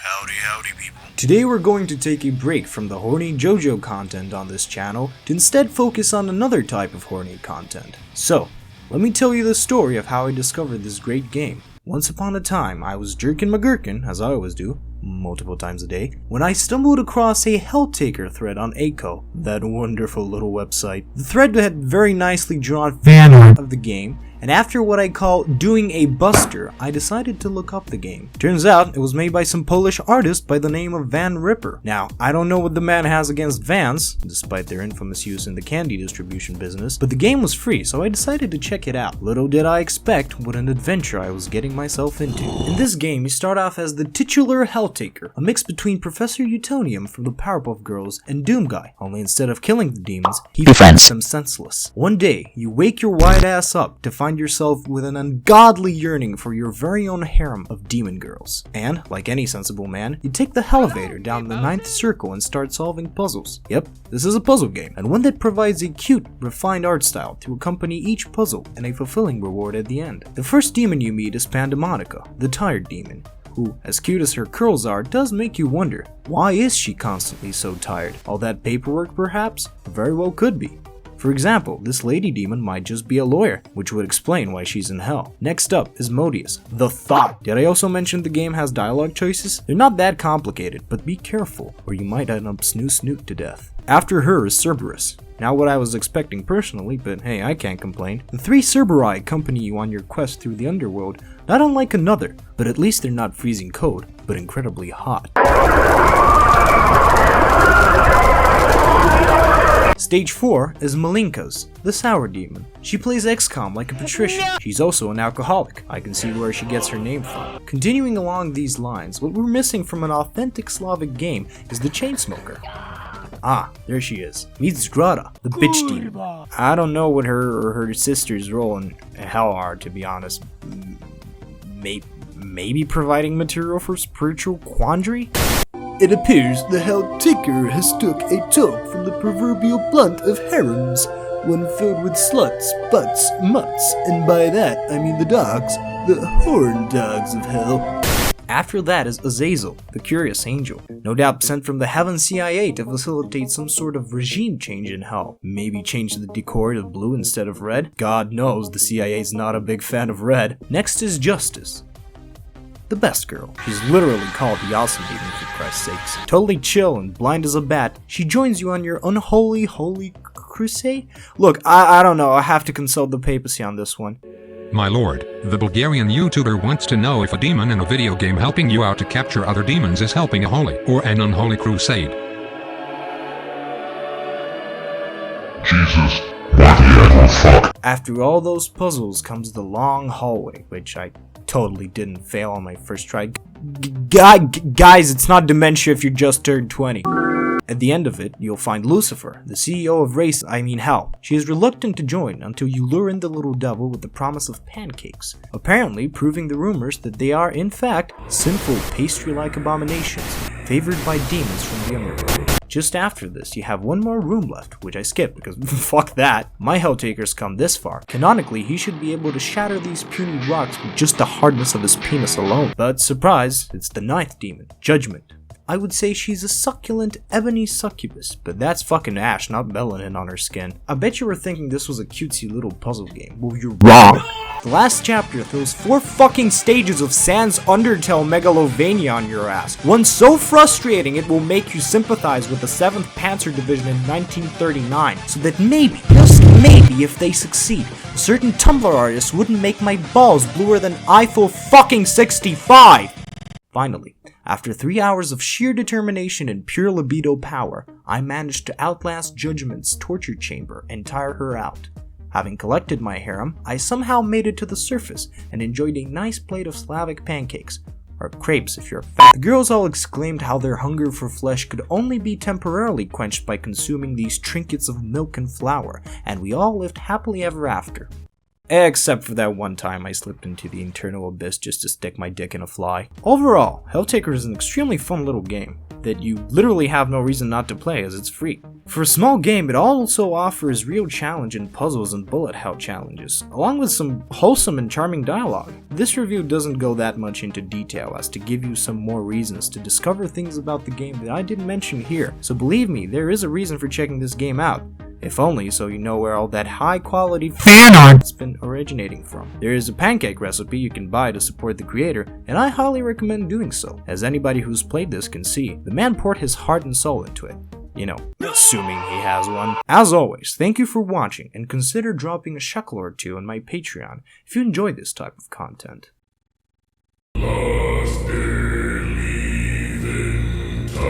Howdy people. Today we're going to take a break from the horny JoJo content on this channel to instead focus on another type of horny content. So, let me tell you the story of how I discovered this great game. Once upon a time, I was jerking my gherkin, as I always do, multiple times a day, when I stumbled across a Helltaker thread on Echo, that wonderful little website. The thread had very nicely drawn vanripper of the game, and after what I call doing a buster, I decided to look up the game. Turns out, it was made by some Polish artist by the name of vanripper. Now, I don't know what the man has against Vans, despite their infamous use in the candy distribution business, but the game was free, so I decided to check it out. Little did I expect what an adventure I was getting myself into. In this game, you start off as the titular Helltaker, a mix between Professor Utonium from the Powerpuff Girls and Doom Guy, only instead of killing the demons, he finds them senseless. One day, you wake your white ass up to find yourself with an ungodly yearning for your very own harem of demon girls. And, like any sensible man, you take the elevator down the 9th circle and start solving puzzles. Yep, this is a puzzle game, and one that provides a cute, refined art style to accompany each puzzle and a fulfilling reward at the end. The first demon you meet is Pandemonica, the tired demon, who, as cute as her curls are, does make you wonder, why is she constantly so tired? All that paperwork perhaps? Very well could be. For example, this lady demon might just be a lawyer, which would explain why she's in hell. Next up is Modius, the Thought. Did I also mention the game has dialogue choices? They're not that complicated, but be careful, or you might end up snoo to death. After her is Cerberus. Not what I was expecting personally, but hey, I can't complain. The 3 Cerberi accompany you on your quest through the underworld, not unlike another, but at least they're not freezing cold, but incredibly hot. Stage 4 is Malinka's, the Sour Demon. She plays XCOM like a patrician. She's also an alcoholic. I can see where she gets her name from. Continuing along these lines, what we're missing from an authentic Slavic game is the Chainsmoker. Ah, there she is. Meet Zgrada, the bitch demon. I don't know what her or her sister's role in hell are, to be honest. Maybe providing material for spiritual quandary? It appears the Helltaker has took a toke from the proverbial blunt of harems, one filled with sluts, butts, mutts, and by that I mean the dogs, the horn dogs of hell. After that is Azazel, the Curious Angel, no doubt sent from the Heaven CIA to facilitate some sort of regime change in hell. Maybe change the decor to blue instead of red? God knows the CIA's not a big fan of red. Next is Justice, the best girl. She's literally called the Awesome Demon for Christ's sakes. Totally chill and blind as a bat, she joins you on your unholy crusade? Look, I don't know, I have to consult the papacy on this one. My lord, the Bulgarian YouTuber wants to know if a demon in a video game helping you out to capture other demons is helping a holy or an unholy crusade. Jesus, what the actual fuck? After all those puzzles comes the long hallway, which I totally didn't fail on my first try. Guys, it's not dementia if you just turned 20. At the end of it, you'll find Lucifer, the CEO of Hell. She is reluctant to join until you lure in the little devil with the promise of pancakes, apparently proving the rumors that they are, in fact, sinful pastry-like abominations, favored by demons from the underworld. Just after this, you have one more room left, which I skipped because fuck that. My Helltaker's come this far. Canonically, he should be able to shatter these puny rocks with just the hardness of his penis alone. But surprise, it's the 9th demon, Judgment. I would say she's a succulent ebony succubus, but that's fucking ash, not melanin on her skin. I bet you were thinking this was a cutesy little puzzle game. Well, you're wrong. The last chapter throws 4 fucking stages of Sans Undertale Megalovania on your ass. One so frustrating it will make you sympathize with the 7th Panzer Division in 1939, so that maybe, just maybe if they succeed, a certain Tumblr artist wouldn't make my balls bluer than Eiffel fucking 65! Finally, after 3 hours of sheer determination and pure libido power, I managed to outlast Judgment's torture chamber and tire her out. Having collected my harem, I somehow made it to the surface and enjoyed a nice plate of Slavic pancakes, or crepes if you're fat. The girls all exclaimed how their hunger for flesh could only be temporarily quenched by consuming these trinkets of milk and flour, and we all lived happily ever after. Except for that one time I slipped into the internal abyss just to stick my dick in a fly. Overall, Helltaker is an extremely fun little game. that you literally have no reason not to play as it's free. For a small game, it also offers real challenge in puzzles and bullet hell challenges, along with some wholesome and charming dialogue. This review doesn't go that much into detail as to give you some more reasons to discover things about the game that I didn't mention here, so believe me, there is a reason for checking this game out. If only so you know where all that high quality fan art's been originating from. There is a pancake recipe you can buy to support the creator, and I highly recommend doing so. As anybody who's played this can see, the man poured his heart and soul into it. You know, assuming he has one. As always, thank you for watching, and consider dropping a shekel or two on my Patreon if you enjoy this type of content.